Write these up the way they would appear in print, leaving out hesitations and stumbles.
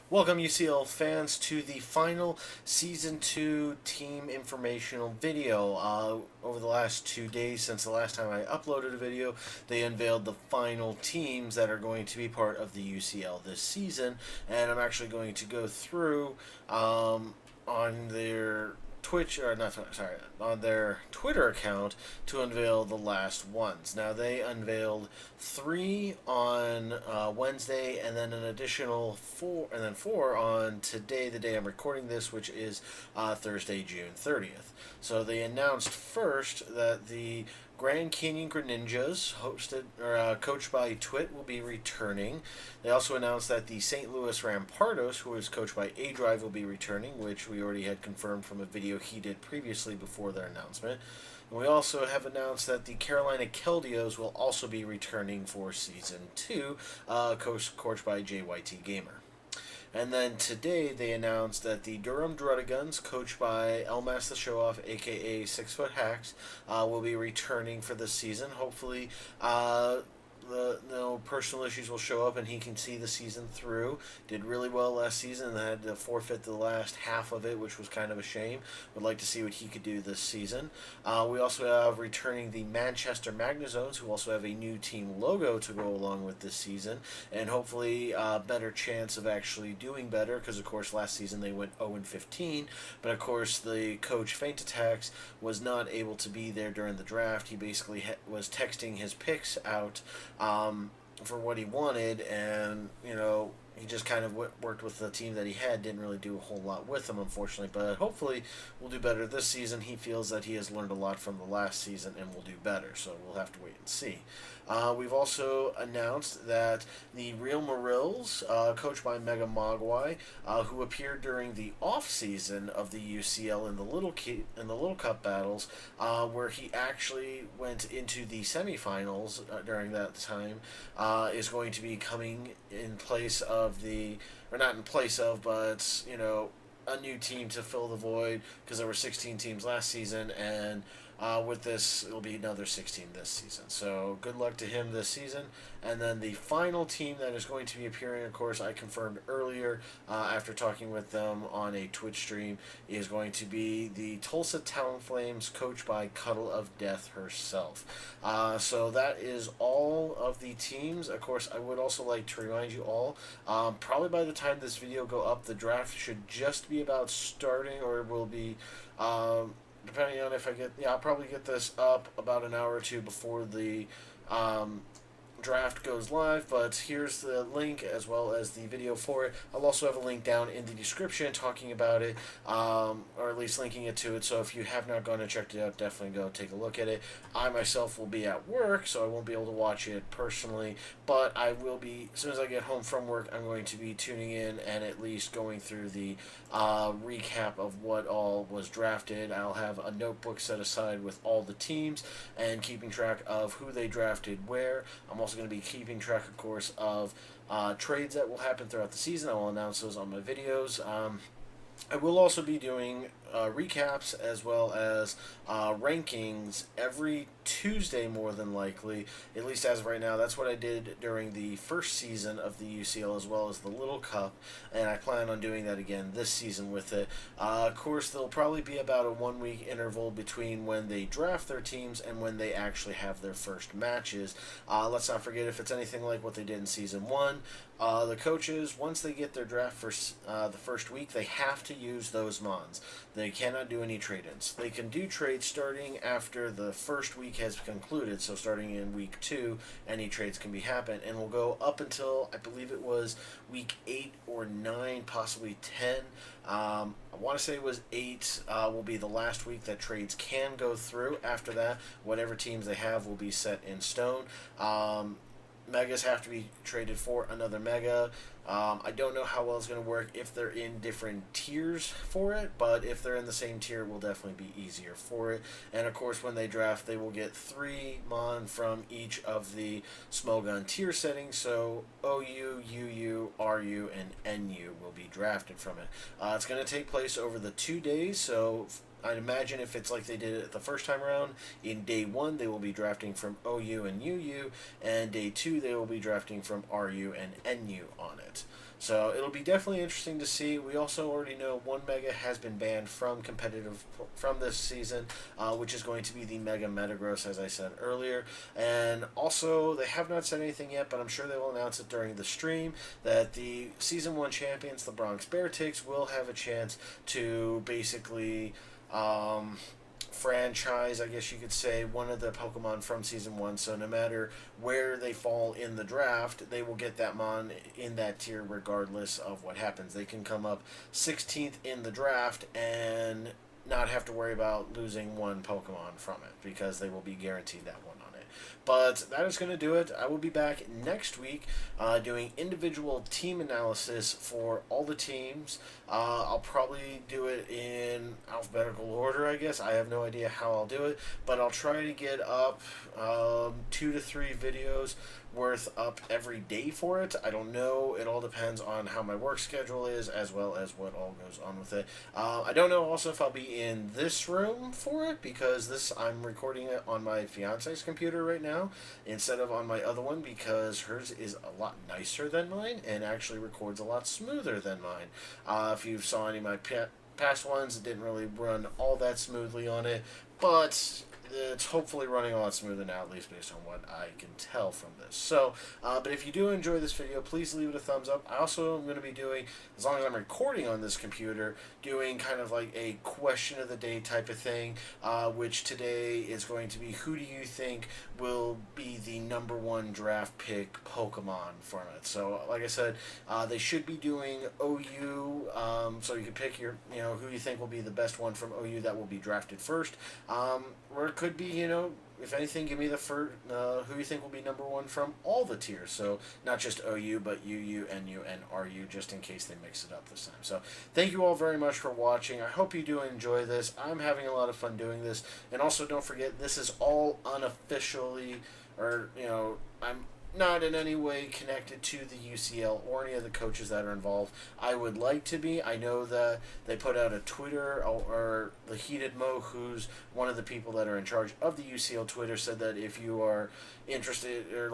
Welcome, UCL fans, to the final Season 2 team informational video. Over the last 2 days since the last time I uploaded a video, they unveiled the final teams that are going to be part of the UCL this season, and I'm actually going to go through on their Twitch, or not, sorry, on their Twitter account to unveil the last ones. Now, they unveiled three on Wednesday, and then an additional four, and then four on today, the day I'm recording this, which is Thursday, June 30th. So they announced first that the Grand Canyon Greninjas, coached by Twit, will be returning. They also announced that the St. Louis Rampardos, who is coached by A Drive, will be returning, which we already had confirmed from a video he did previously before their announcement. And we also have announced that the Carolina Keldios will also be returning for Season 2, coached by JYT Gamer. And then today they announced that the Durham Druddigans, coached by Elmas the Show Off, aka 6 Foot Hacks, will be returning for this season. Hopefully, no personal issues will show up and he can see the season through. Did really well last season and had to forfeit the last half of it, which was kind of a shame. Would like to see what he could do this season. We also have returning the Manchester Magnazones, who also have a new team logo to go along with this season, and hopefully a better chance of actually doing better, because of course last season they went 0-15, but of course the coach Faint Attacks was not able to be there during the draft. He basically was texting his picks out for what he wanted, and he just kind of worked with the team that he had. Didn't really do a whole lot with them, unfortunately, but hopefully we'll do better this season. He feels that he has learned a lot from the last season and will do better, so we'll have to wait and see. We've also announced that the Real Marills, coached by Mega Mogwai, who appeared during the off season of the UCL in the Little Cup battles, where he actually went into the semifinals during that time, is going to be coming in place of or not in place of, but a new team to fill the void, because there were 16 teams last season, and with this, it'll be another 16 this season. So good luck to him this season. And then the final team that is going to be appearing, of course, I confirmed earlier after talking with them on a Twitch stream, is going to be the Tulsa Talonflames, coached by Cuddle of Death herself. So that is all of the teams. Of course, I would also like to remind you all, probably by the time this video go up, the draft should just be about starting, or will be depending on if I'll probably get this up about an hour or two before the draft goes live, but here's the link as well as the video for it. I'll also have a link down in the description talking about it, or at least linking it to it, so if you have not gone and checked it out, definitely go take a look at it. I myself will be at work, so I won't be able to watch it personally, but I will be, as soon as I get home from work, I'm going to be tuning in and at least going through the recap of what all was drafted. I'll have a notebook set aside with all the teams and keeping track of who they drafted where. I'm also going to be keeping track, of course, of trades that will happen throughout the season. I will announce those on my videos. I will also be doing recaps as well as rankings every Tuesday, more than likely, at least as of right now. That's what I did during the first season of the UCL as well as the Little Cup, and I plan on doing that again this season with it. Of course, there'll probably be about a 1 week interval between when they draft their teams and when they actually have their first matches. Let's not forget, if it's anything like what they did in Season 1, the coaches, once they get their draft for the first week, they have to use those mons. They cannot do any trade-ins. They can do trades starting after the first week has concluded, so starting in week 2, any trades can be happen, and will go up until, I believe it was week 8 or 9, possibly 10. I want to say it was 8 will be the last week that trades can go through. After that, whatever teams they have will be set in stone. Megas have to be traded for another mega. I don't know how well it's going to work if they're in different tiers for it, but if they're in the same tier, it will definitely be easier for it. And of course, when they draft, they will get 3 Mon from each of the Smogon tier settings, so OU, UU, RU, and NU will be drafted from it. It's going to take place over the 2 days, so I'd imagine if it's like they did it the first time around, in day one they will be drafting from OU and UU, and day two they will be drafting from RU and NU on it. So it'll be definitely interesting to see. We also already know one mega has been banned from competitive from this season, which is going to be the Mega Metagross, as I said earlier. And also, they have not said anything yet, but I'm sure they will announce it during the stream that the Season 1 champions, the Bronx Beartics, will have a chance to basically franchise, I guess you could say, one of the Pokemon from Season 1. So no matter where they fall in the draft, they will get that Mon in that tier regardless of what happens. They can come up 16th in the draft and not have to worry about losing one Pokemon from it because they will be guaranteed that one on it. But that is going to do it. I will be back next week doing individual team analysis for all the teams. I'll probably do it in alphabetical order, I guess. I have no idea how I'll do it, but I'll try to get up 2 to 3 videos worth up every day for it. I don't know. It all depends on how my work schedule is, as well as what all goes on with it. I don't know also if I'll be in this room for it, because I'm recording it on my fiance's computer right now instead of on my other one, because hers is a lot nicer than mine and actually records a lot smoother than mine. If you saw any of my past ones, it didn't really run all that smoothly on it, but it's hopefully running a lot smoother now, at least based on what I can tell from this. So, but if you do enjoy this video, please leave it a thumbs up. I also am going to be doing, as long as I'm recording on this computer, doing kind of like a question of the day type of thing, which today is going to be, who do you think will be the #1 draft pick Pokemon from it? So, like I said, they should be doing OU, so you can pick your, who you think will be the best one from OU that will be drafted first. Or it could be, if anything, give me the first, who you think will be #1 from all the tiers. So not just OU, but UU, NU, and RU, just in case they mix it up this time. So thank you all very much for watching. I hope you do enjoy this. I'm having a lot of fun doing this. And also don't forget, this is all unofficially, or, I'm not in any way connected to the UCL or any of the coaches that are involved. I would like to be. I know that they put out a Twitter, or the Heated Mo, who's one of the people that are in charge of the UCL Twitter, said that if you are interested or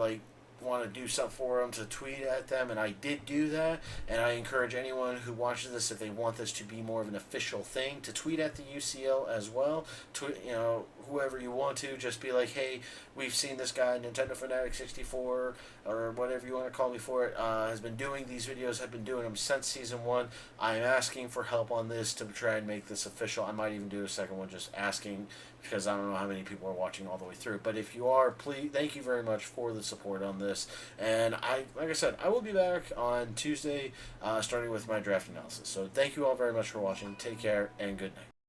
want to do something for them, to tweet at them, and I did do that. And I encourage anyone who watches this, if they want this to be more of an official thing, to tweet at the UCL as well. Tweet, whoever you want to, just be like, hey, we've seen this guy, Nintendo Fanatic 64, or whatever you want to call me for it, has been doing these videos, have been doing them since Season 1. I'm asking for help on this to try and make this official. I might even do a second one just asking, because I don't know how many people are watching all the way through. But if you are, please, thank you very much for the support on this. And like I said, I will be back on Tuesday, starting with my draft analysis. So thank you all very much for watching. Take care, and good night.